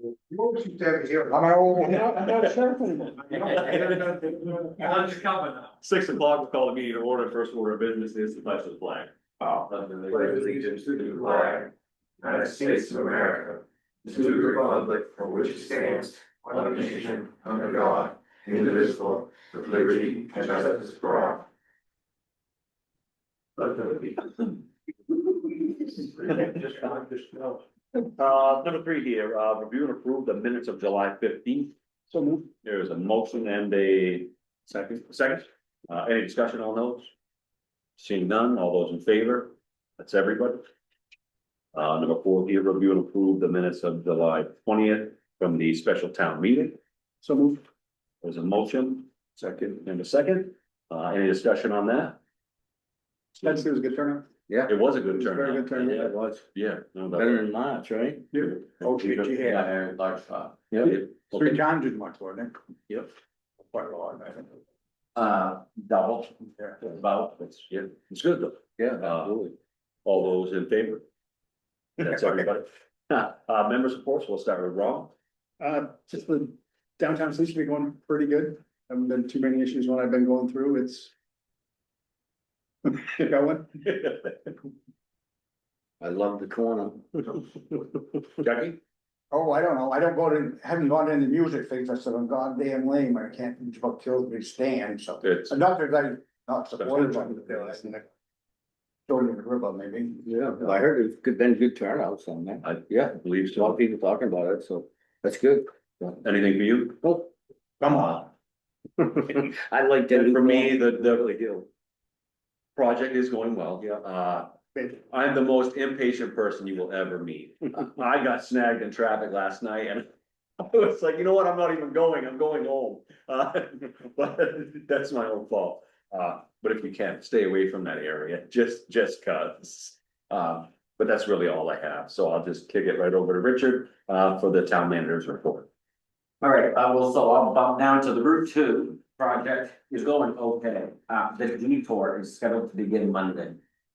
What you said here? I'm not sure anymore. I'm just coming now. 6 o'clock, we'll call the meeting to order. First order of business is the pledge of the flag. Pledge allegiance to the flag, United States of America, to the republic for which it stands, one nation, under God, indivisible, with liberty and justice for all. Number 3 here, review and approve the minutes of July 15th. So move. There's a motion and a second. Any discussion on those? Seeing none, all those in favor? That's everybody. Number 4 here, review and approve the minutes of July 20th from the special town meeting. So move. There's a motion, second and a second. Any discussion on that? That's, it was a good turnout. It was a good It was a very turnout. good turnout. Yeah, it was. Yeah. No, Better than March, right? Yeah. Okay, Yeah, yeah. very large spot. Yeah. Three times as much, wasn't it? Yep. Quite a lot, I think. Double. Yeah. About, yeah, it's good though. Yeah, absolutely. All those in favor? That's everybody. Members of course, we'll start with Rob. Just the downtown seems to be going pretty good. Haven't been too many issues when I've been going through, it's. Get going. I love the corner. Jackie? Oh, I don't know, I don't go to, haven't gone into music things, I said, I'm goddamn lame, I can't, it's about kills me to stand, so. It's, Not that I, not supportive of it, Throw me in the river, maybe. Yeah, I heard it's good, been good turnouts on that. I Yeah, believe a lot of so. people talking about it, so that's good. Anything for you? Well, Come on. I like that. And for me, the project is going well. Yeah. I'm the most impatient person you will ever meet. I got snagged in traffic last night and I was like, you know what, I'm not even going, I'm going home. But that's my own fault. But if you can, stay away from that area, just cause. But that's really all I have, so I'll just kick it right over to Richard, for the town manager's report. All right, so I'll bump down to the Route 2 project is going okay. The detour is scheduled to begin Monday.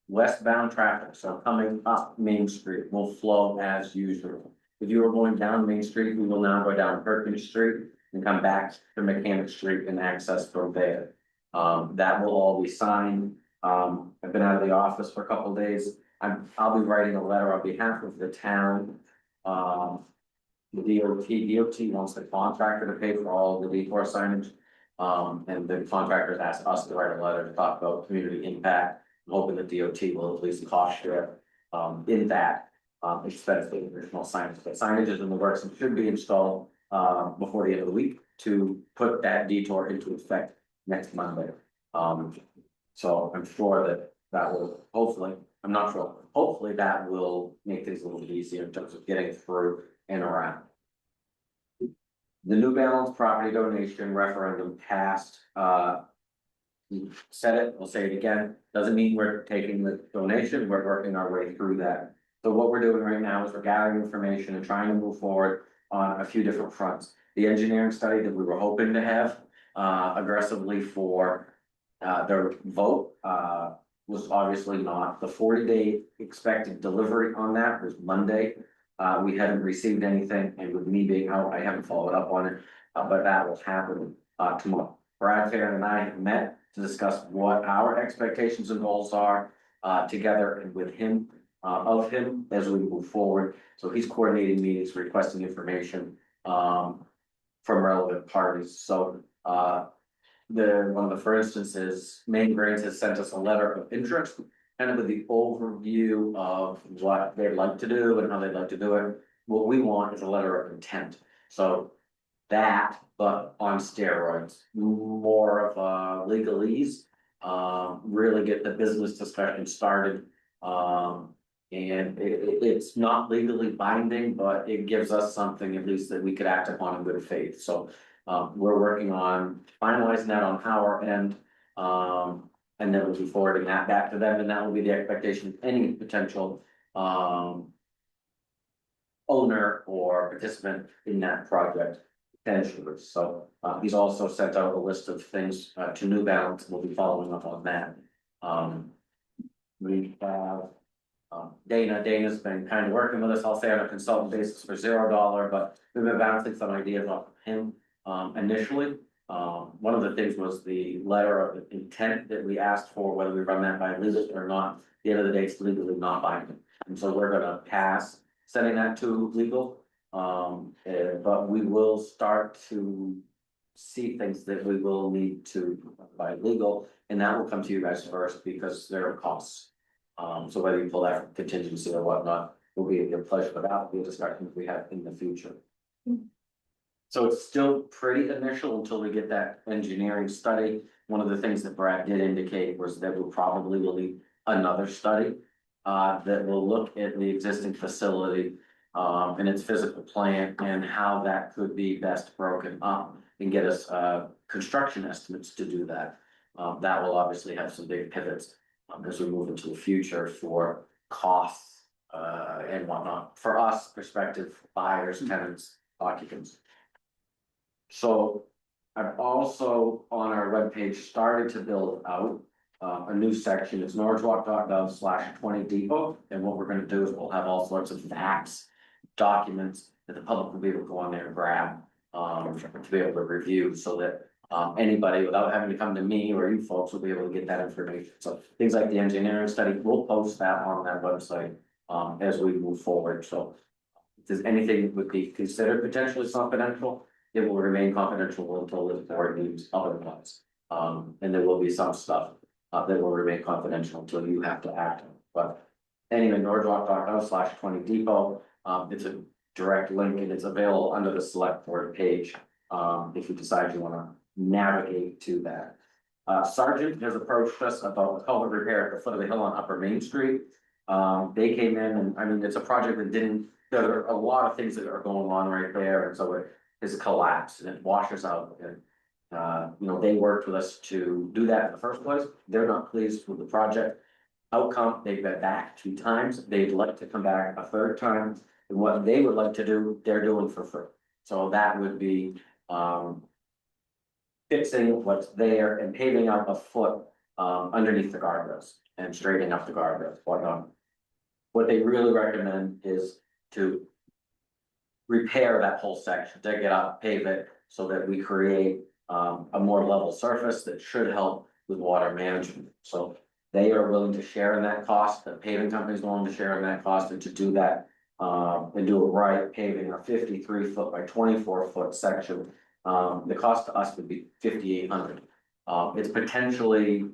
Westbound traffic, so coming up Main Street will flow as usual. If you are going down Main Street, we will now go down Perkins Street and come back to Mechanic Street and access from there. That will all be signed. I've been out of the office for a couple of days. I'll be writing a letter on behalf of the town. The DOT wants the contractor to pay for all the detour signage. And the contractors asked us to write a letter to talk about community impact. I'm hoping the DOT will at least cost share, in that, expense of additional signage. But signage is in the works and should be installed, before the end of the week to put that detour into effect next Monday. So I'm sure that will hopefully, I'm not sure, hopefully that will make things a little bit easier in terms of getting through and around. The New Balance property donation referendum passed, we said it, we'll say it again, doesn't mean we're taking the donation, we're working our way through that. So what we're doing right now is we're gathering information and trying to move forward on a few different fronts. The engineering study that we were hoping to have, aggressively for, their vote, was obviously not. The 40-day expected delivery on that was Monday. We hadn't received anything, and with me being out, I haven't followed up on it, but that will happen, tomorrow. Brad Fair and I have met to discuss what our expectations and goals are, together and with him, of him as we move forward. So he's coordinating meetings, requesting information, from relevant parties. So, one of the, for instance, is Main Grains has sent us a letter of interest, kind of with the overview of what they'd like to do and how they'd like to do it. What we want is a letter of intent. So that, but on steroids, more of legalese, really get the business discussion started. And it's not legally binding, but it gives us something at least that we could act upon in good faith. So we're working on finalizing that on our end. And then we'll be forwarding that back to them, and that will be the expectation of any potential owner or participant in that project. Potentially, so he's also sent out a list of things to New Balance, we'll be following up on that. We have Dana's been kind of working with us, I'll say on a consultant basis for $0, but we've been bouncing some ideas off of him, initially. One of the things was the letter of intent that we asked for, whether we run that by legal or not. At the end of the day, it's legally not binding, and so we're gonna pass sending that to legal. But we will start to see things that we will need to by legal, and that will come to you guys first because there are costs. So whether you pull that from contingency or whatnot, will be at your pleasure, but that will be a discussion we have in the future. So it's still pretty initial until we get that engineering study. One of the things that Brad did indicate was that we probably will need another study. That will look at the existing facility, and its physical plan and how that could be best broken up. And get us, construction estimates to do that. That will obviously have some big pivots, as we move into the future for costs, and whatnot, for us, prospective buyers, tenants, occupants. So I've also on our webpage started to build out a new section. It's norridgewock.gov/20 depot. And what we're gonna do is we'll have all sorts of facts, documents that the public will be able to go on there and grab, to be able to review so that anybody without having to come to me or you folks will be able to get that information. So things like the engineering study, we'll post that on that website as we move forward. So if there's anything that would be considered potentially confidential, it will remain confidential until the board needs otherwise. And there will be some stuff that will remain confidential until you have to act on it. But anyway, norridgewock.gov/20 depot, it's a direct link and it's available under the select board page. If you decide you wanna navigate to that. Sergeant has approached us about the culvert repair at the foot of the hill on Upper Main Street. They came in and, I mean, it's a project that there are a lot of things that are going on right there, and so it has collapsed and it washes out. And you know, they worked with us to do that in the first place. They're not pleased with the project outcome. They've been back 2 times. They'd like to come back a 3rd time. And what they would like to do, they're doing for free. So that would be fixing what's there and paving out a foot underneath the guardrails and straightening up the guardrails, whatnot. What they really recommend is to repair that whole section, dig it up, pave it, so that we create a more level surface that should help with water management. So they are willing to share in that cost, the paving company is willing to share in that cost, and to do that and do it right, paving a 53-foot by 24-foot section. The cost to us would be $5,800. It's potentially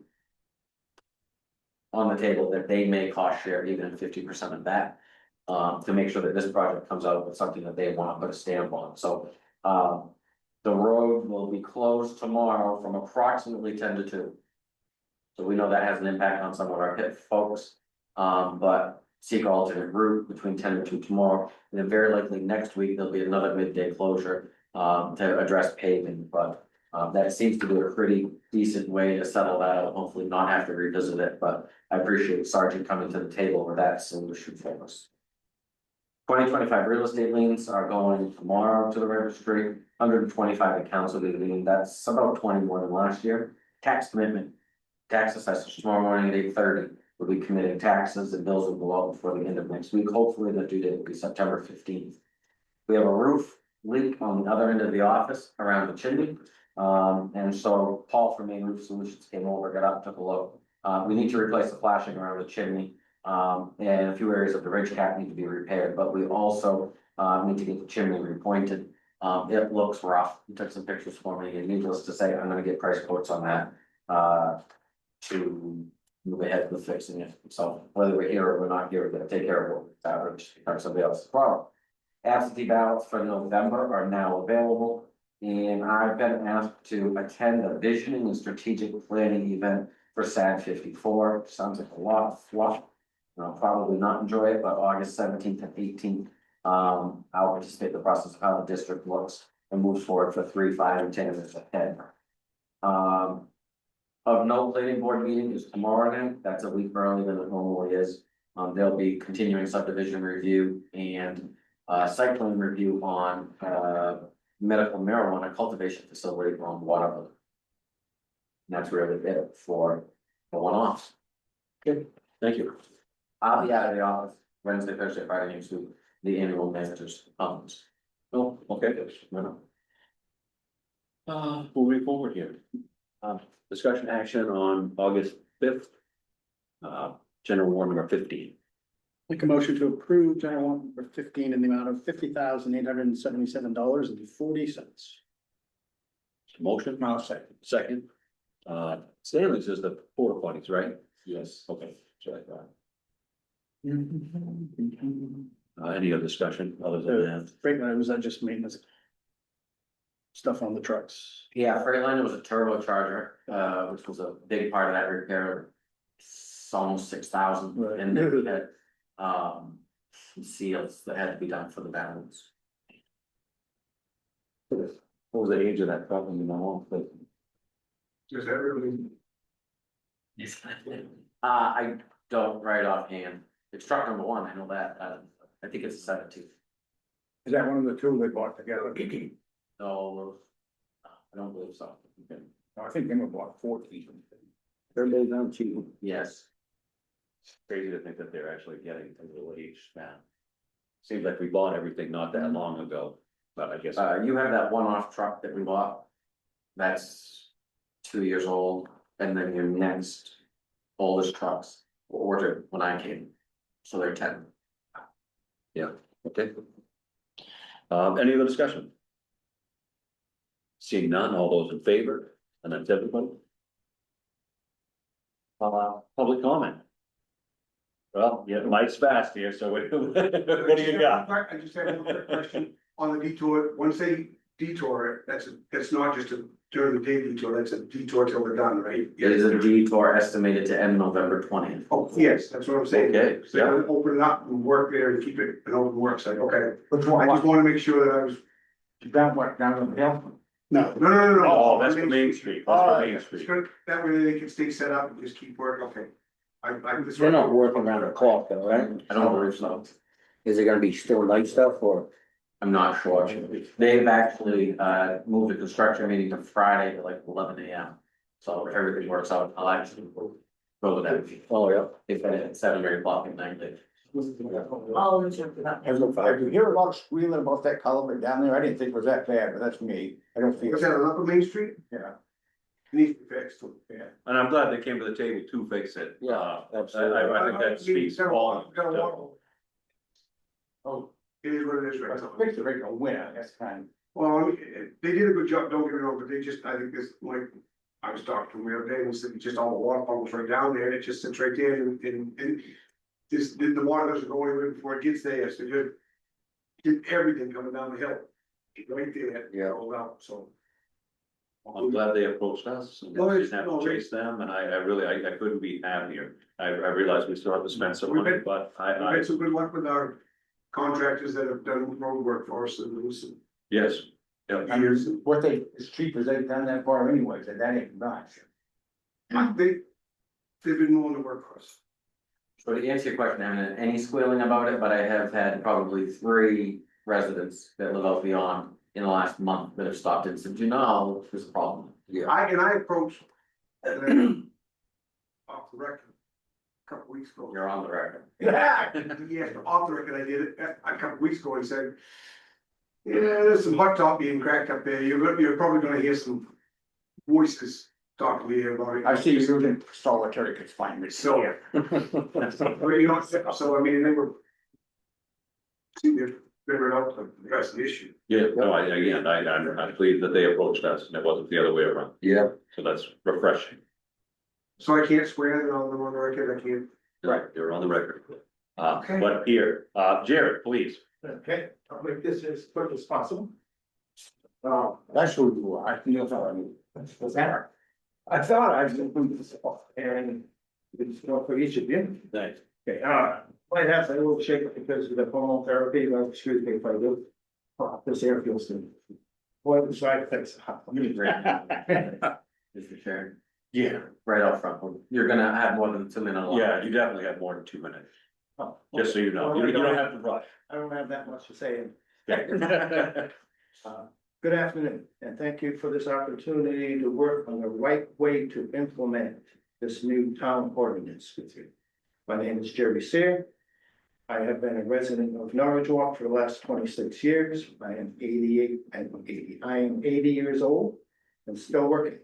on the table that they may cost share even 50% of that, to make sure that this project comes out with something that they want to put a stamp on. So the road will be closed tomorrow from approximately 10 to 2. So we know that has an impact on some of our pit folks, but seek alternate route between 10 to 2 tomorrow. And then very likely next week, there'll be another midday closure to address paving, but that seems to be a pretty decent way to settle that out, hopefully not have to revisit it, but I appreciate Sergeant coming to the table with that solution for us. 2025 real estate liens are going tomorrow to the registry. 125 accounts will be liened. That's about 20 more than last year. Tax commitment, tax assessors tomorrow morning at 8:30 will be committing taxes, and bills will go out before the end of next week. Hopefully the due date will be September 15th. We have a roof leak on the other end of the office around the chimney. And so Paul from Main Roof Solutions came over, got up, took a look. We need to replace the flashing around the chimney. And a few areas of the ridge cap need to be repaired, but we also need to get the chimney repointed. It looks rough. He took some pictures for me, and needless to say, I'm gonna get price quotes on that to move ahead with fixing it. So whether we're here or we're not here, we're gonna take care of it, or just become somebody else's problem. Absentee ballots for November are now available, and I've been asked to attend a visioning and strategic planning event for SAD 54. Sounds like a lot of fluff. I'll probably not enjoy it, but August 17th and 18th, I'll participate in the process of how the district looks and moves forward for 3, 5, and 10 years ahead. Of note, planning board meeting is tomorrow night. That's a week earlier than it normally is. There'll be continuing subdivision review and site plan review on medical marijuana cultivation facility on Waterville. And that's really it for the one-offs. Thank you. I'll be out of the office Wednesday, Thursday, Friday next week, the annual managers conference. Oh, okay. Moving forward here. Discussion action on August 5th. General warrant number 15. Make a motion to approve general warrant number 15 in the amount of $50,877.40. Motion, I'll second. second. Stanley's is the porta potties, right? Yes. Okay. Sorry. Any other discussion other than that? Freightliner, was that just maintenance? Stuff on the trucks. Yeah, Freightliner was a turbocharger, which was a big part of that repair. It's almost 6,000, Right. and then we had, some seals that had to be done for the balance. What was the age of that truck when you know? Just everybody. I don't right offhand, it's truck number one, I know that, I think it's a 17. Is that one of the two they bought together? No, I don't believe so. No, I think they were bought 14. They're laid down cheap. Yes, Crazy to think that they're actually getting a little age now. Seems like we bought everything not that long ago, but I guess. you have that one-off truck that we bought. That's 2 years old, and then your next oldest trucks were ordered when I came, so they're 10. Okay. Any other discussion? Seeing none, all those in favor, and that's everybody. Public comment. Well, yeah, Mike's fast here, so what do you got? I just have one quick question on the detour, once they detour it, that's not just a during the day detour, that's a detour till we're done, right? It is a detour estimated to end November 20th. Oh, yes, that's what I'm saying. Okay, So yeah. open it up and work there and keep it an open work site, okay. Which I one? just wanna make sure that I was, Down what, down on the hill? No. no. Oh, that's for Main Street, that's for Main It's Street. good, that way they can stay set up and just keep working, okay. They're not working around the clock though, right? I don't believe so. Is it gonna be still night stuff or? I'm not sure. They've actually, moved the construction meeting to Friday to like 11 AM. So if everything works out, I'll actually go to that. Oh, yeah. If at 7 or 8 o'clock at night. Have you hear a lot of squealing about that culvert down there? I didn't think it was that bad, but that's me. I don't feel. Was that on Upper Main Street? Yeah. Needs to be fixed. Yeah. And I'm glad they came to the table to fix it. Yeah, I think that Got speaks a volumes. water. Oh, it is what it is, right? It's a fix the regular winter, that's kind Well, I mean, they did a good job, don't get me wrong, but they just, I think this, like, I was talking to them the other day, and said, just all the water pumps right down there, and it just sits right there, and this, the water doesn't go anywhere before it gets there, so you did everything coming down the hill. Right there, Yeah. all out, so. I'm glad they approached us, and Oh, we it's- didn't have no, to chase them, and I really, I couldn't be happier. I realize we still have to spend some money, but We've I, had some good luck with our contractors that have done road work for us, and it was some yes. Yeah. of. years. What they, it's cheap as they've done that far anyways, and that ain't much. They've been willing to work for us. So to answer your question, I haven't had any squealing about it, but I have had probably 3 residents that live out beyond in the last month that have stopped and said, you know, there's a problem. I approached. Off the record. A couple weeks ago. You're on the record. Yeah, off the record, I did it a couple weeks ago and said. Yeah, there's some hot top being cracked up there, you're probably gonna hear some voices talking to you about it. I see you using solitary confinement. So, well, you know, so I mean, they were. See, they're figuring out the rest of the issue. Yeah, no, I'm pleased that they approached us, and it wasn't the other way around, Yeah. so that's refreshing. So I can't swear that on the record, I can't. Right, you're on the record. Okay. But here, Jared, please. Okay, I'll make this as quick as possible. That's who you are. I think that's all I mean. What's that? I thought I was gonna put this off and it's not for each of you. Thanks. Okay, might have a little shake because of the hormone therapy, but excuse me if I do. This air feels good. Boy, the side effects. Mr. Chair, Yeah. right out front, you're gonna have more than 2 minutes. Yeah, you definitely have more than 2 minutes, Oh, just so you know, you don't have to rush. I don't have that much to say. Good afternoon, and thank you for this opportunity to work on the right way to implement this new town ordinance with you. My name is Jerry Sear. I have been a resident of Norridgewock for the last 26 years. I am 80 years old and still working.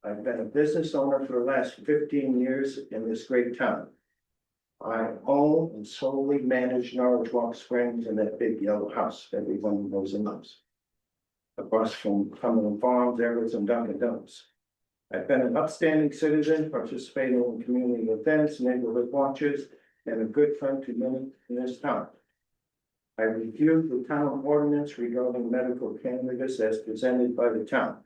I've been a business owner for the last 15 years in this great town. I own and solely manage Norridgewock Springs and that big yellow house everyone knows and loves. Across from Cumberland Farms, there is some Dunkin' Donuts. I've been an upstanding citizen, participating in community events, neighborhood watches, and a good friend to many in this town. I reviewed the town ordinance regarding medical cannabis as presented by the town.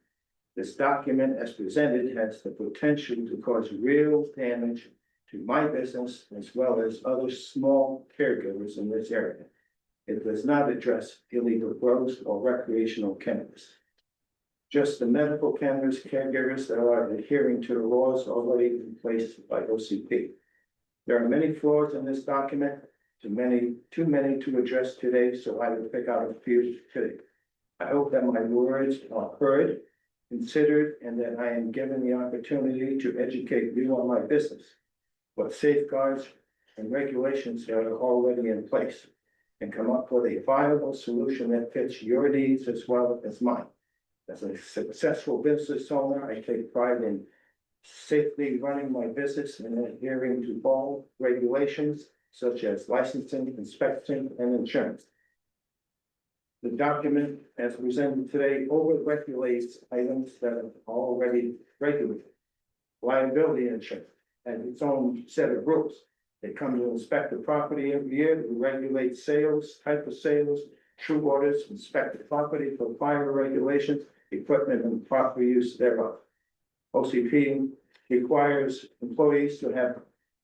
This document as presented has the potential to cause real damage to my business as well as other small caregivers in this area. It does not address illegal grows or recreational cannabis. Just the medical cannabis caregivers that are adhering to the laws already in place by OCP. There are many flaws in this document, too many to address today, so I will pick out a few today. I hope that my words are heard, considered, and that I am given the opportunity to educate you on my business, what safeguards and regulations are already in place, and come up with a viable solution that fits your needs as well as mine. As a successful business owner, I take pride in safely running my business and adhering to all regulations such as licensing, inspection, and insurance. The document as presented today over-regulates items that are already regulated. Liability insurance has its own set of rules. They come to inspect the property every year to regulate sales, type of sales, true orders, inspect the property for fire regulations, equipment, and proper use thereof. OCP requires employees to have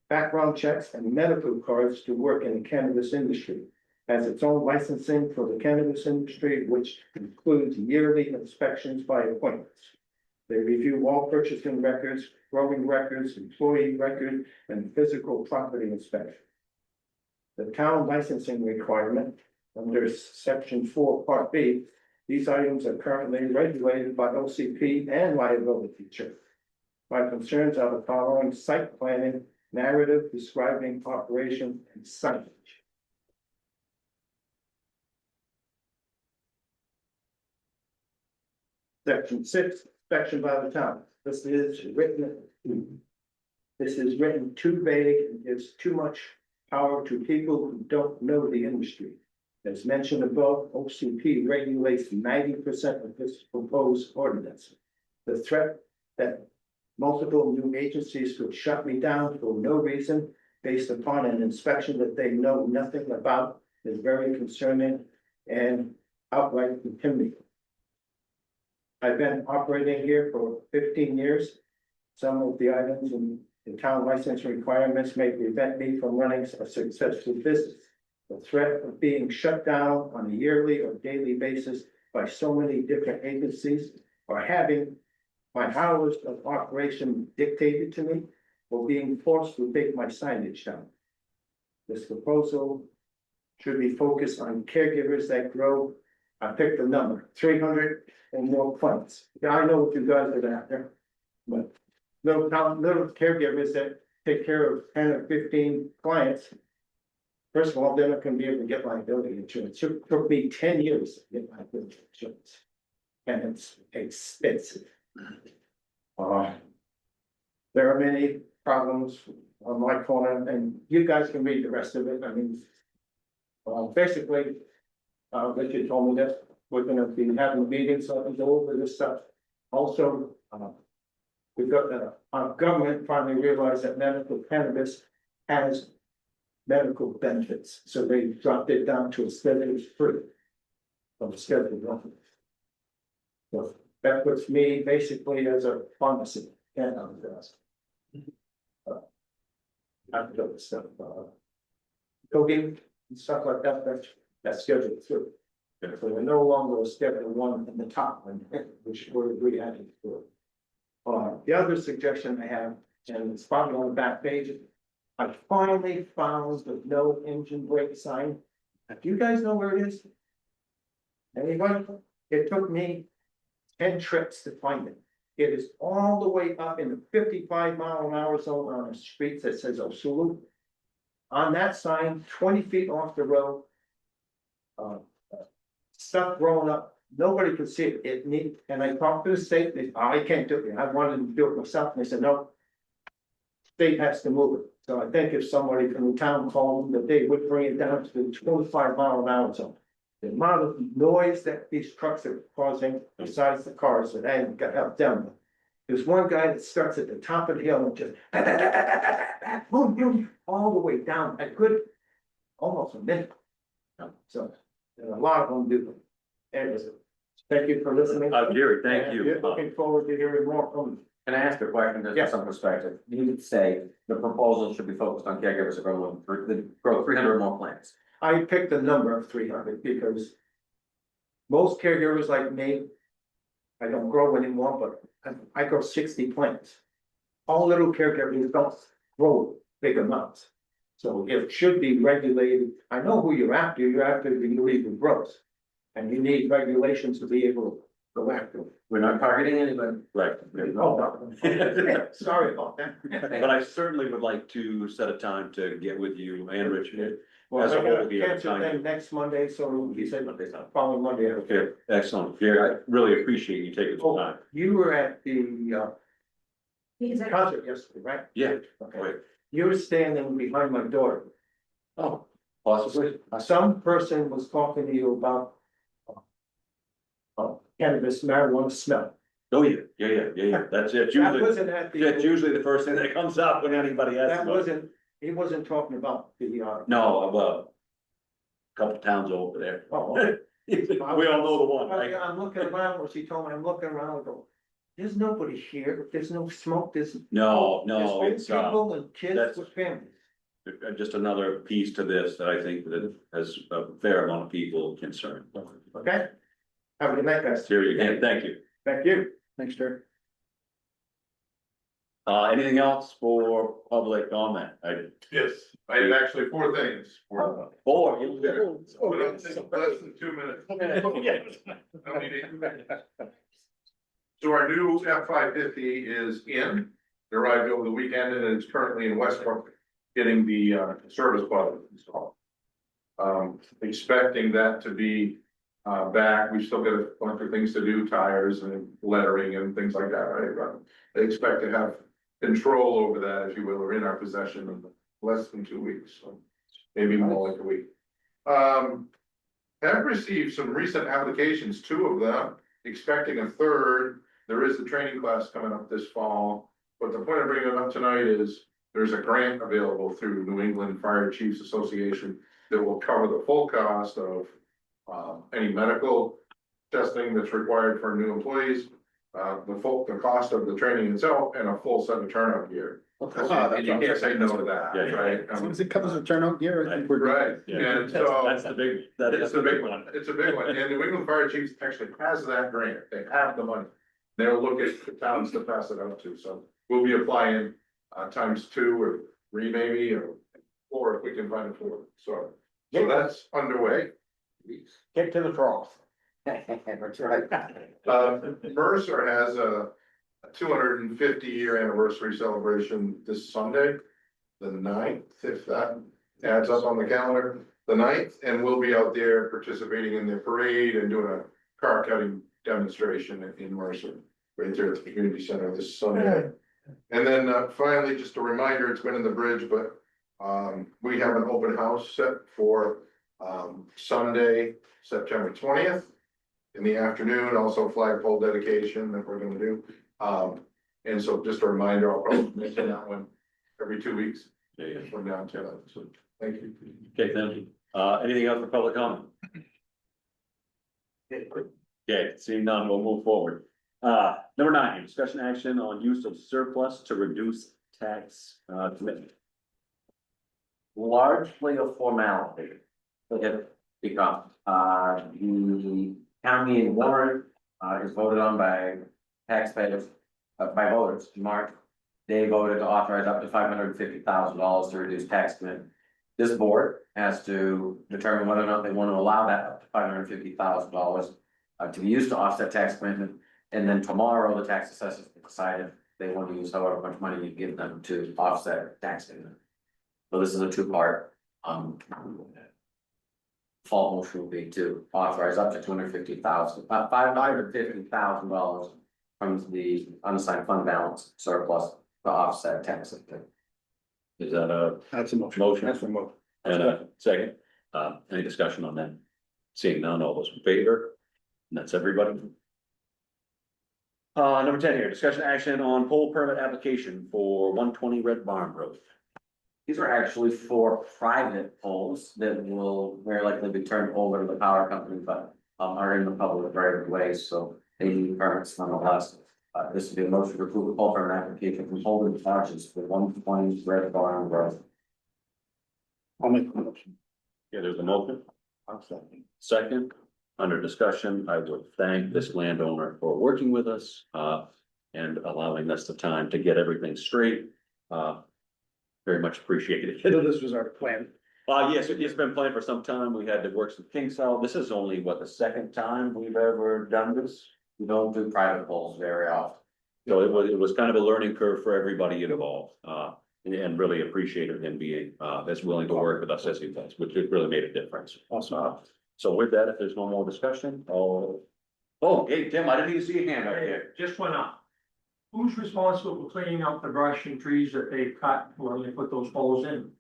background checks and medical cards to work in the cannabis industry. Has its own licensing for the cannabis industry, which includes yearly inspections by appointments. They review all purchasing records, growing records, employee records, and physical property inspection. The town licensing requirement under section 4, part B, these items are currently regulated by OCP and liability insurance. My concerns are the following: site planning, narrative describing operation, and signage. Section 6, inspection by the town. This is written too vague and gives too much power to people who don't know the industry. As mentioned above, OCP regulates 90% of this proposed ordinance. The threat that multiple new agencies could shut me down for no reason based upon an inspection that they know nothing about is very concerning and outright intimidating. I've been operating here for 15 years. Some of the items in the town license requirements may prevent me from running a successful business. The threat of being shut down on a yearly or daily basis by so many different agencies, or having my hours of operation dictated to me, or being forced to take my signage down. This proposal should be focused on caregivers that grow, I picked the number, 300 and more plants. Yeah, I know what you guys are after, but little caregivers that take care of 10 or 15 clients. First of all, they're not gonna be able to get liability insurance. It took me 10 years to get liability insurance. And it's expensive. There are many problems on my corner, and you guys can read the rest of it. I mean, basically, Richard told me that we're gonna be having meetings, so I can go over this stuff. Also, we've got, our government finally realized that medical cannabis has medical benefits, so they dropped it down to a Schedule 3 from Schedule 1. So that puts me basically as a pharmacy, and I have to go with stuff, cocaine and stuff like that, that's Schedule 2. So we're no longer a Schedule 1 in the top one, which we had to do. The other suggestion I have, and it's probably on the back page, I finally found the no engine brake sign. Do you guys know where it is? Anybody? It took me 10 trips to find it. It is all the way up in the 55-mile-an-hour zone on a street that says Osulu. on that sign, 20 feet off the road. uh, Stuff growing up, nobody could see it, and I talked to the state, they, oh, I can't do it, I wanted to do it myself, and they said, no. State has to move it, so I think if somebody from the town called them, that they would bring it down to the 25 mile an hour zone. The amount of noise that these trucks are causing, besides the cars, that I ain't got help them. There's one guy that starts at the top of the hill and just boom, boom, all the way down, a good, almost a minute. So, and a lot of them do. Anyways, thank you for listening. Gary, thank And you. Looking forward to hearing more from you. Can I ask a question, just for Yes. some perspective? You did say the proposal should be focused on caregivers that grow 300 more plants. I picked the number of 300 because most caregivers like me, I don't grow anymore, but I grow 60 plants. All little caregivers don't grow big amounts. So it should be regulated. I know who you're after the illegal growth. And you need regulations to be able to go after it. We're not targeting anybody. Right. Oh, sorry about that. But I certainly would like to set a time to get with you and Richard. Well, As a I got whole, a we have cancer time. thing next Monday, so he said following Monday. Okay, excellent. Gary, I really appreciate you taking some Oh, time. you were at the concert yesterday, right? Yeah, Okay. right. You were standing behind my daughter. Oh, possibly. Some person was talking to you about cannabis marijuana smell. Oh, yeah. That's it. That Usually, wasn't at that's the, usually the first thing that comes up when anybody asks. that about it. wasn't, he wasn't talking about the, No, well, couple towns over there. oh, We all know the one, right? I'm looking around, where she told me, I'm looking around, I go, there's nobody here, there's no smoke, there's. No, There's no, old it's, people and kids that's- with families. just another piece to this that I think that has a fair amount of people concerned. Okay? Have a good night, guys. Terry, again, thank you. Thank you. Thanks, Terry. Anything else for public comment? Yes, I have actually four things. Four. But I'll take less than 2 minutes. I don't need 8 minutes. So our new F-550 is in, it arrived over the weekend and it's currently in Westbrook getting the service button installed. Expecting that to be back, we still got a bunch of things to do, tires and lettering and things like that, right? But they expect to have control over that, if you will, or in our possession in less than 2 weeks, so maybe more like a week. Have received some recent applications, 2 of them, expecting a third. There is a training class coming up this fall, but the point of bringing it up tonight is there's a grant available through New England Fire Chiefs Association that will cover the full cost of any medical testing that's required for new employees, the cost of the training itself, and a full set of turnout gear. And you can't say no to that, Yeah, right? As long as it covers the turnout gear, I think we're good. Right, Yeah, and so. that's the big, that is It's a big one, it's a big one, and New England Fire Chiefs actually has that grant, they have the money. They'll look at the towns to pass it out to, so we'll be applying times 2 or 3 maybe, or 4 if we can find a 4, so that's underway. Get to the trough. That's right. Mercer has a 250-year anniversary celebration this Sunday, the 9th, if that adds up on the calendar, the 9th, and we'll be out there participating in the parade and doing a car cutting demonstration in Mercer, right there at the community center this Sunday. And then finally, just a reminder, it's been in the bridge, but we have an open house set for Sunday, September 20th. In the afternoon, also flagpole dedication that we're gonna do. And so just a reminder, I'll probably mention that one every 2 weeks. From now to that, so thank you. Okay, thank you. Anything else for public comment? Okay, seeing none, we'll move forward. Number 9, discussion action on use of surplus to reduce tax commitment. Largely a formality. Because the county warrant is voted on by taxpayers, by voters in March. They voted to authorize up to $550,000 to reduce tax commitment. This board has to determine whether or not they want to allow that up to $550,000 to be used to offset tax commitment. And then tomorrow, the tax assessors will decide if they want to use however much money you give them to offset tax commitment. So this is a two-part, Fall motion will be to authorize up to $550,000 from the unassigned fund balance surplus to offset tax. Is that That's a motion. Motion. That's a motion. and a second? Any discussion on that? Seeing none, all those in favor? And that's everybody. Number 10 here, discussion action on pole permit application for 120 Red Barn Road. These are actually for private poles that will very likely be turned over to the power company, but are in the public right of way, so they need permits nonetheless. This would be a motion to approve the pole permit application from Holden Charges for 120 Red Barn Road. I'll make the motion. Yeah, there's a motion. I'll second. Second, under discussion, I would thank this landowner for working with us, and allowing us the time to get everything straight. Very much appreciated. So this was our plan. Yes, it's been planned for some time. We had to work some kinks out. This is only, what, the second time we've ever done this? We don't do private poles very often. So it was kind of a learning curve for everybody involved, and really appreciated him being, as willing to work with us as he does, which has really made a difference. So with that, if there's no more discussion, oh, hey, Tim, I didn't even see a hand right here. Just went up. Who's responsible for cleaning up the brush and trees that they cut when they put those poles in?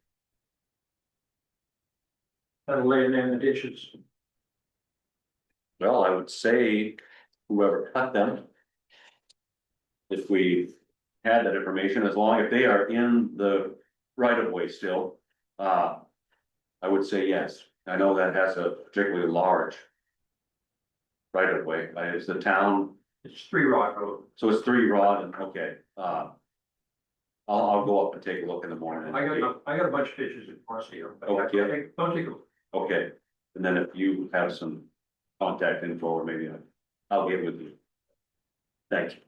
And lay them in the ditches. Well, I would say whoever cut them. If we had that information, as long as they are in the right of way still, I would say yes. I know that has a particularly large right of way, is the town, It's 3 Rock Road. so it's 3 rod and, okay, I'll go up and take a look in the morning. I got a bunch of pictures of course here. but Okay. Don't take a look. Okay, and then if you have some contact info, or maybe I'll get with you. Thank you.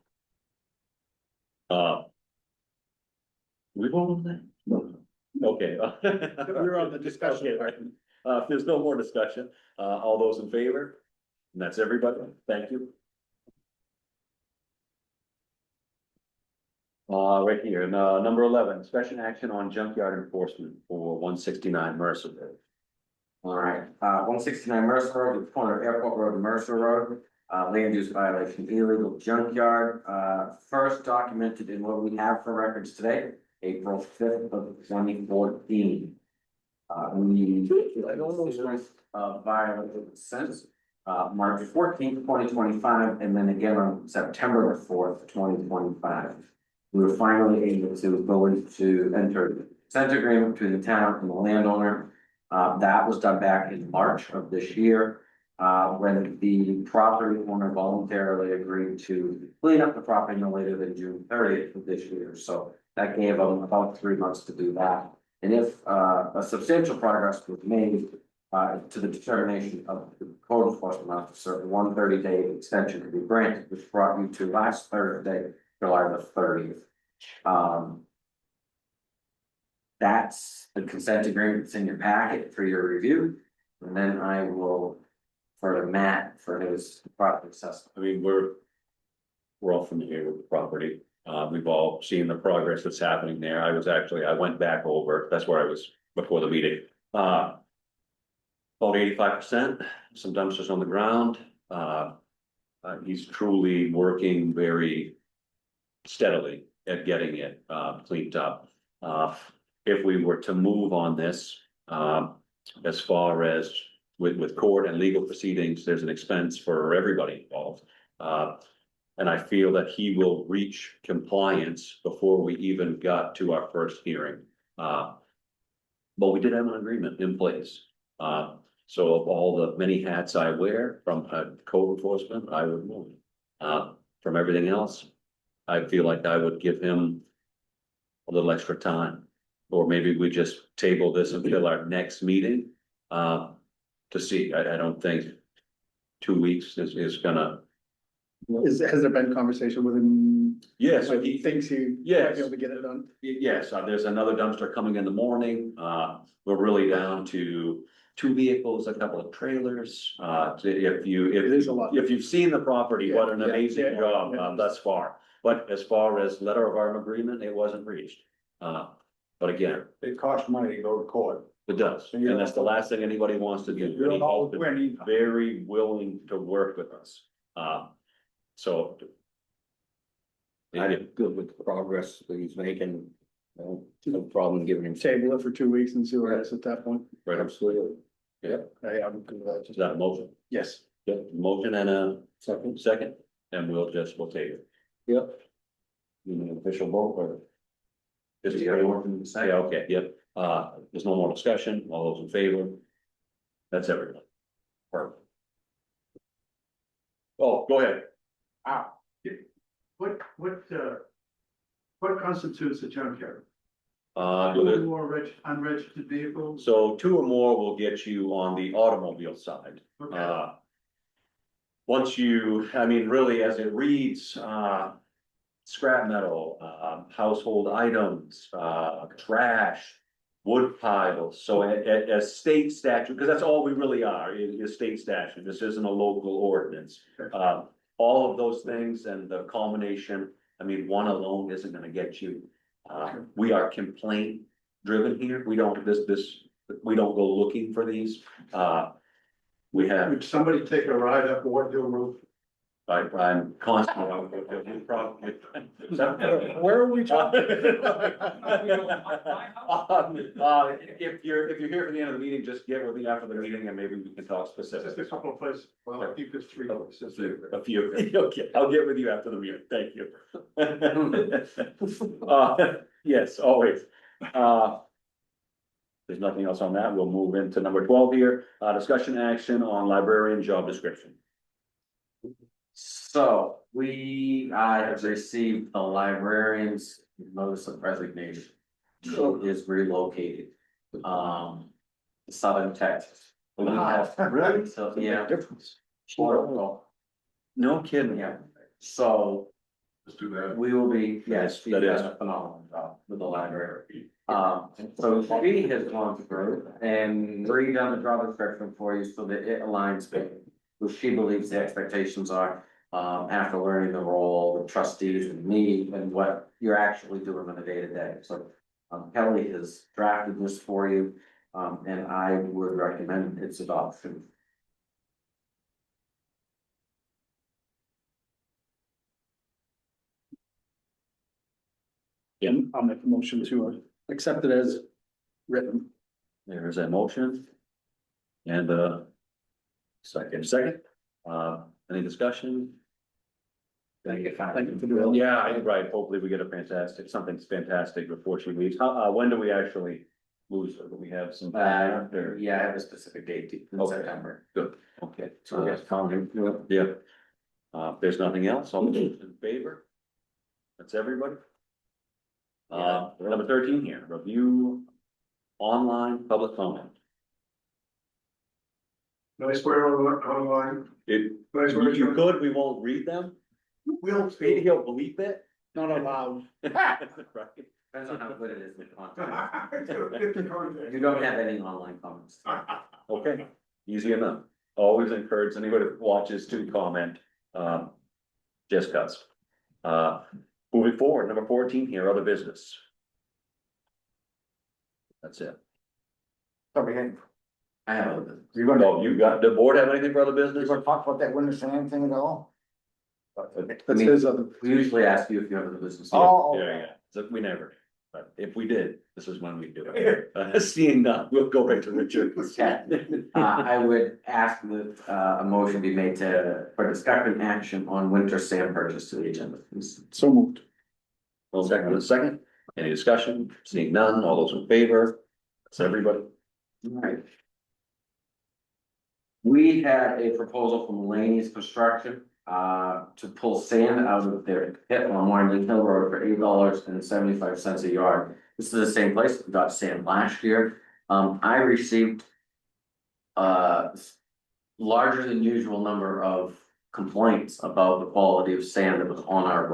We vote on that? No. Okay. We're on the discussion Okay. part. If there's no more discussion, all those in favor? And that's everybody, thank you. Right here, number 11, special action on junkyard enforcement for 169 Mercer Road. All right, 169 Mercer Road, the corner of Airport Road and Mercer Road, land use violation, illegal junkyard, first documented in what we have for records today, April 5th of 2014. We violated since, March 14th, 2025, and then again on September 4th, 2025. We were finally able to go into enter a consent agreement between the town and the landowner. That was done back in March of this year, when the property owner voluntarily agreed to clean up the property no later than June 30th of this year. So that gave them about 3 months to do that. And if a substantial progress was made to the determination of the code enforcement officer, 130-day extension could be granted, which brought you to last Thursday, July the 30th. That's the consent agreement that's in your packet for your review. And then I will refer to Matt for his property assessment. I mean, we're all familiar with the property. We've all seen the progress that's happening there. I went back over, that's where I was before the meeting. About 85%, some dumpsters on the ground. He's truly working very steadily at getting it cleaned up. If we were to move on this, as far as with court and legal proceedings, there's an expense for everybody involved. And I feel that he will reach compliance before we even got to our first hearing. But we did have an agreement in place. So of all the many hats I wear from code enforcement, I would move. From everything else, I feel like I would give him a little extra time. Or maybe we just table this until our next meeting, to see. I don't think 2 weeks is gonna. Has there been conversation with him? Yes, so He he, thinks he might Yes. be able to get it done. yes, there's another dumpster coming in the morning. We're really down to 2 vehicles, a couple of trailers. If is a lot. you've seen the property, what an Yeah, amazing yeah, job yeah. thus far. But as far as letter of our agreement, it wasn't reached. But again, It costs money to go to court. it does, and that's the last thing anybody wants to do. You don't always win either. Very willing to work with us, so. I'm good with the progress that he's making. No problem giving him. Table it for 2 weeks and see where it is at that point. Right, Absolutely. Hey, I'm good with that. is that a motion? Yes. Yep, motion and a second, and we'll take it. Yep. You need an official vote or? Just, Yeah, yeah, more than the second. okay, yep, there's no more discussion, all those in favor? That's everyone. Perfect. Oh, go ahead. What constitutes a junkyard? The- More unregistered vehicles? So 2 or more will get you on the automobile side. Okay. Once you, I mean, really, as it reads, scrap metal, household items, trash, wood piles, so a state statute, because that's all we really are, is state statute, this isn't a local ordinance. All of those things and the culmination, I mean, one alone isn't gonna get you. We are complaint driven here, we don't, we don't go looking for these. We have, Would somebody take a ride up Ward Hill Road? I'm constantly. Where are we talking? If you're here for the end of the meeting, just get with me after the meeting and maybe we can talk specifics. Just a couple of places. Well, I think there's 3 places. A few, okay, I'll get with you after the meeting, thank you. Yes, always. There's nothing else on that, we'll move into number 12 here, discussion action on librarian job description. So I have received the librarian's notice of resignation. She is relocated, Southern Texas. We have- Really? So, yeah. Difference. Well, No kidding. yeah, so Let's do that. we will be, yes, That that is. is a phenomenal job with the library. So she has gone through and redone the job description for you so that it aligns with what she believes the expectations are. After learning the role, the trustees and me and what you're actually doing on a day to day, so. Kelly has drafted this for you, and I would recommend its adoption. I'll make a motion to accept it as written. There is a motion. And second, any discussion? Thank you for doing. Yeah, right, hopefully we get something fantastic before she leaves. When do we actually lose her? Do we have some? time or- Yeah, I have a specific date in Okay. September. Good, okay. So yes, calendar. Yeah. If there's nothing else, all those in favor? That's everybody? Number 13 here, review online public comment. No, I swear online. If No, I swear you could, we won't read them, We'll maybe speak. he'll bleep it. Not allowed. Right. Depends on how good it is with content. You don't have any online comments. Okay, easy enough. Always encourage anybody that watches to comment, just cuts. Moving forward, number 14 here, other business. That's it. Sorry, I have a. you're gonna, Oh, you got, the board have anything for other you're business? gonna talk about that winter sand thing at all? That's his other. We usually ask you if you have the business. Oh. Yeah, so we never, but if we did, this is when we do it. Seeing none, we'll go right to Richard. I would ask that a motion be made for discussion action on winter sand purchase to the agenda, please. So moved. Well, second, any discussion? Seeing none, all those in favor? That's everybody. Alright. We had a proposal from Laney's Construction, to pull sand out of their pit on Winding Hill Road for $8.75 a yard. This is the same place we got sand last year. I received larger than usual number of complaints about the quality of sand that was on our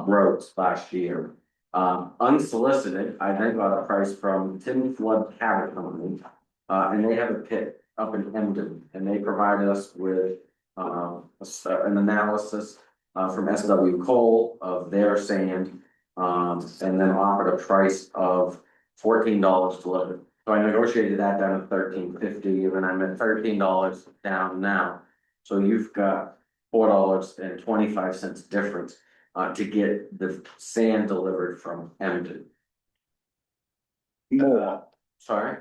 roads last year. Unsolicited, I then got a price from Tin Flood Cabot Company, and they have a pit up in Emden, and they provided us with an analysis from SW Cole of their sand And then offered a price of $14 delivered. So I negotiated that down to $13.50, and I'm at $13 down now. So you've got $4.25 difference to get the sand delivered from Emden. More. Sorry?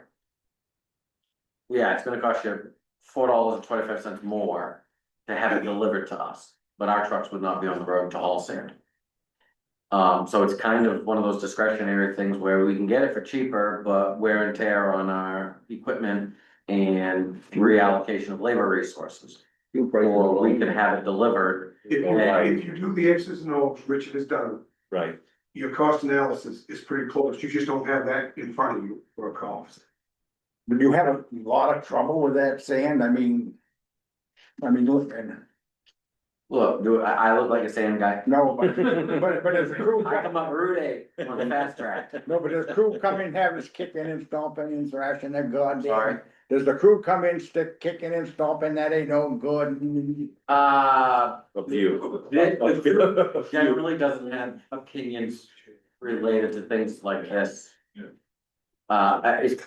Yeah, it's gonna cost you $4.25 more to have it delivered to us, but our trucks would not be on the road to haul sand. So it's kind of one of those discretionary things where we can get it for cheaper, but wear and tear on our equipment and reallocation of labor resources. Or we can have it delivered. If you do the X's and O's, Richard has done, Right. your cost analysis is pretty close, you just don't have that in front of you for a cost. But you have a lot of trouble with that sand, I mean, look, and, Look, I look like a sand guy. no, but as a crew, I come up Route 8 on the fast track. no, but does crew come in, having us kicking and stomping and thrashing their Sorry. goddamn? Does the crew come in, stick kicking and stomping, that ain't no good? A few. The crew generally doesn't have opinions related to things like this. It's,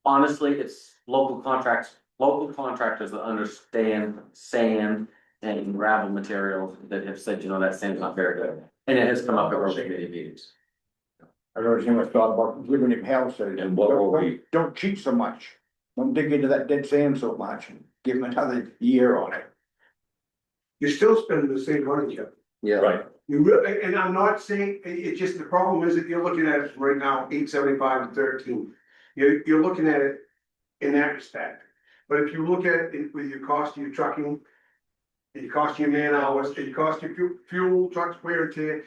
honestly, it's local contractors that understand sand and gravel materials that have said, you know, that sand's not very good. And it has come up at road committee meetings. I don't see much thought about living in hell, so And what were we- don't cheat so much. Don't dig into that dead sand so much, and give them another year on it. You're still spending the same money, Jeff. Yeah. Right, You really, and I'm not saying, it's just the problem is that you're looking at it right now, 875 and 13. You're looking at it in that respect. But if you look at it with your cost of your trucking, it costs you man hours, it costs you fuel, trucks wear and tear.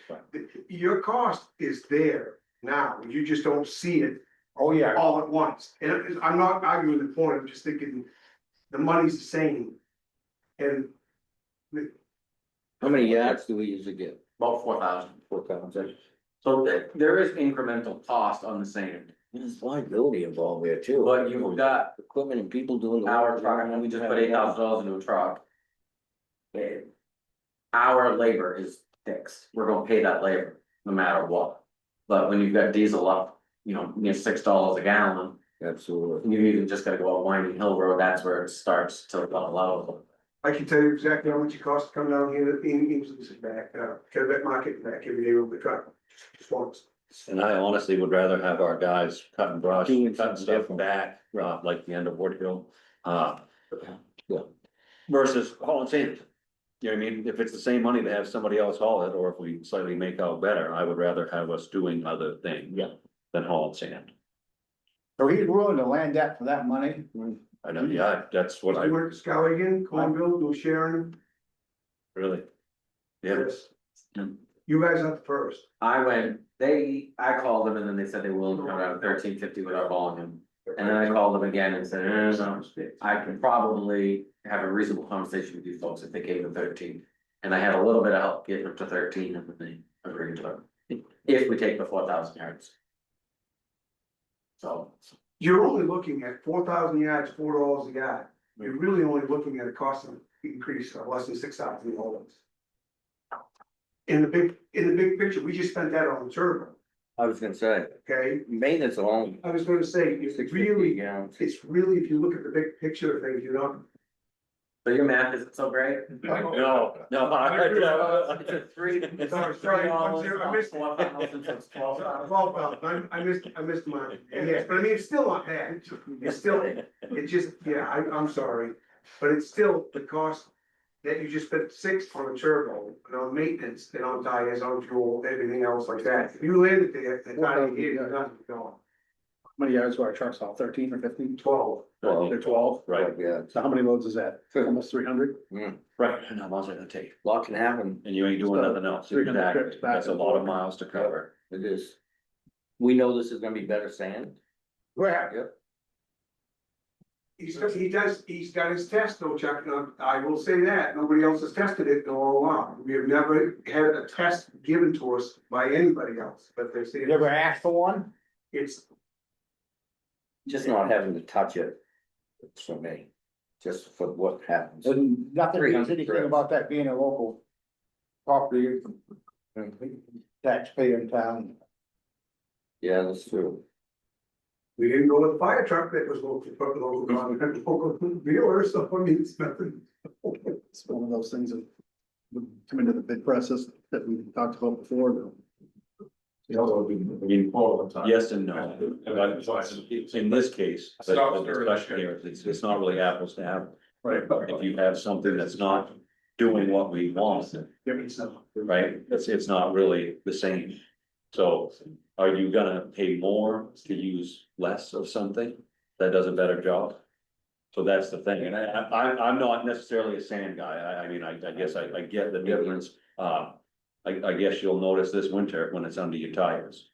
Your cost is there now, you just don't see it Oh, yeah, all at once. And I'm not arguing the point, I'm just thinking the money's the same. And How many yards do we usually get? About 4,000. 4,000. So there is incremental cost on the sand, There's liability involved there too. but you've got Equipment and people doing the. our work. truck, and we just put $8,000 into a truck. Our labor is fixed, we're gonna pay that labor no matter what. But when you've got diesel up, you know, near $6 a gallon, Absolutely. you even just gotta go up Winding Hill Road, that's where it starts to level out. I can tell you exactly how much it costs to come down here into this back, Calumet Market back every day with the truck, just once. and I honestly would rather have our guys cutting brush, Doing cutting something stuff different. back, like the end of Wood Hill. Yeah. Versus hauling sand. You know what I mean? If it's the same money to have somebody else haul it, or if we slightly make out better, I would rather have us doing other things. Yeah. Than hauling sand. so he's willing to land that for that money? I know, yeah, that's what I You work at Skowhegan, Cornville, New Sharon, really. Yeah, yes. You guys are the first. I called them and then they said they will come down to $13.50 without volume. And then I called them again and said, no, I can probably have a reasonable conversation with you folks if they gave them 13. And I had a little bit of help getting them to 13 and then they agreed to it. If we take the 4,000 yards. So, You're only looking at 4,000 yards, $4 a yard. You're really only looking at a cost of increase of less than $6,000. In the big picture, we just spent that on the turbo, I was gonna say, okay? maintenance alone. I was gonna say, it's 650 really, gallons. it's really, if you look at the big picture of things, you're not. so your math isn't so great? no, It's a three. Sorry, $3, 10, I missed it. 4,000, so it's 12,000. 12,000, I missed mine, yes, but I mean, it's still not bad, it's still, it just, yeah, I'm sorry. But it's still the cost that you just spent 6 on a turbo, and on maintenance, and on tires, on fuel, everything else like that. If you landed there, the time you get, you're not going. How many yards do our trucks haul, 13 or 15? 12. Well, They're 12? Right, yeah, So how many loads is that? Almost 300? right, and how much it gonna take, lot can happen, and you ain't doing nothing else, 300 exactly, trips back that's a and lot of forth. miles to cover. it is. We know this is gonna be better sand. Well, He's got his test though, Chuck, and I will say that, nobody else has tested it all along. We have never had a test given to us by anybody else, but they say you ever asked for one? it's, Just not having to touch it. It's for me, just for what happens. And nothing, 300 anything trips. about that being a local property. taxpayer in town. Yeah, that's true. We didn't go with the fire truck that was local dealers, so I mean, it's nothing. It's one of those things that would come into the bid process that we talked about before, but. I mean, yes and no. In this case, the discussion here, it's not really apples to apples. Right. If you have something that's not doing what we want, right, it's not really the same. So are you gonna pay more to use less of something that does a better job? So that's the thing, and I'm not necessarily a sand guy, I mean, I guess I get the difference. I guess you'll notice this winter when it's under your tires.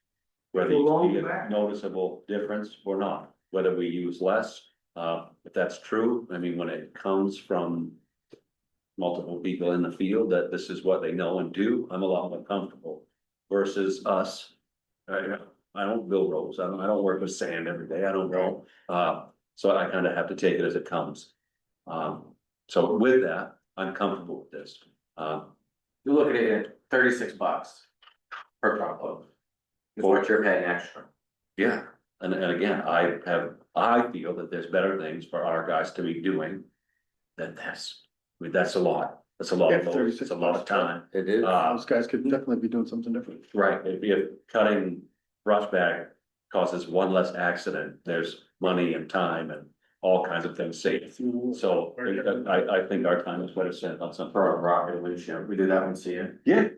Whether you see a noticeable difference or not, whether we use less, if that's true, I mean, when it comes from multiple people in the field, that this is what they know and do, I'm a lot more comfortable. Versus us, I don't build roads, I don't work with sand every day, I don't know, so I kind of have to take it as it comes. So with that, I'm comfortable with this. You look at it at $36 per truckload. Is what you're paying extra. Yeah, and again, I feel that there's better things for our guys to be doing than this. I mean, that's a lot, that's a lot of Yeah, loads, it's a lot of time. It is. Those guys could definitely be doing something different. Right, if cutting brush back causes one less accident, there's money and time and all kinds of things saved. So I think our time is better spent on something. For a rocket windshield, we do that once a year. Yeah.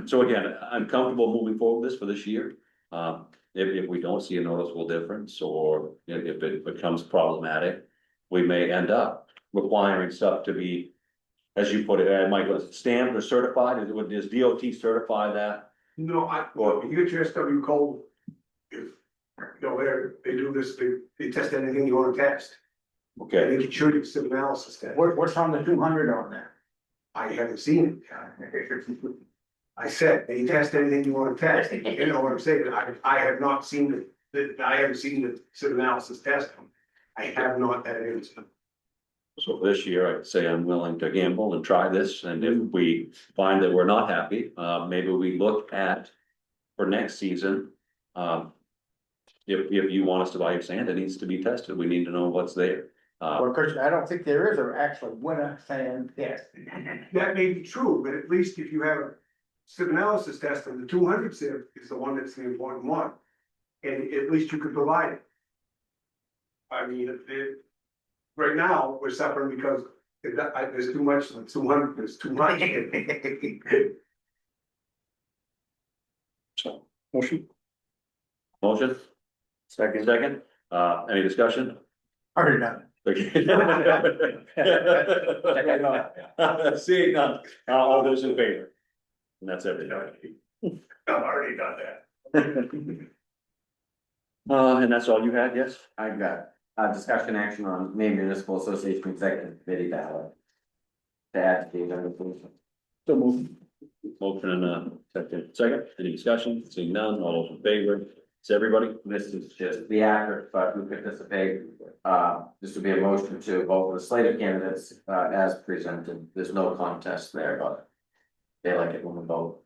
So again, I'm comfortable moving forward with this for this year. If we don't see a noticeable difference, or if it becomes problematic, we may end up requiring stuff to be, as you put it, Michael, stamped or certified, does DOT certify that? No, well, you get your SW code. If, they do this, they test anything you wanna test. Okay, They can show you some analysis test. What's on the 200 on there? I haven't seen it. I said, they test anything you wanna test, you know what I'm saying, I have not seen I haven't seen the sim analysis test them. I have not had an instant. so this year I'd say I'm willing to gamble and try this, and if we find that we're not happy, maybe we look at for next season. If you want us to buy your sand, it needs to be tested, we need to know what's there. Well, cause I don't think there is an actual winter sand test. That may be true, but at least if you have a sim analysis test, and the 200 sim is the one that's the important one. And at least you could provide it. I mean, right now, we're suffering because there's too much, 200, there's too much. So, motion? Motion? Second, any discussion? Already done. Okay. Seeing none, all those in favor? And that's everything. I've already done that. And that's all you had, yes? I've got a discussion action on Maine Municipal Association Executive Committee ballot. To add to the agenda, please. So move. Motion and second, any discussion? Seeing none, all those in favor? It's everybody? This is just the actor, but who participate. This would be a motion to vote for the slate of candidates, as presented. There's no contest there, but they like it when we vote.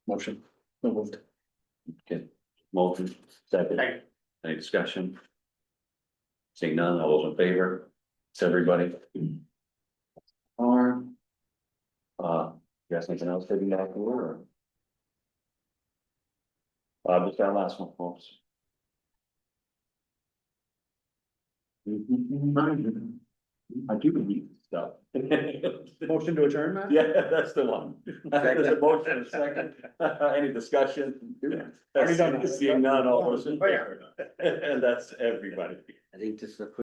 Motion. So moved. Okay, motion, second, any discussion? Seeing none, all those in favor? It's everybody. You guys anything else taking back order? Just that last one, folks. I do believe stuff. Motion to adjourn, Matt? Yeah, that's the one. There's a motion, a second. Any discussion? Already done that. Seeing none, all those in Oh, yeah. favor. And that's everybody. I think this is a quick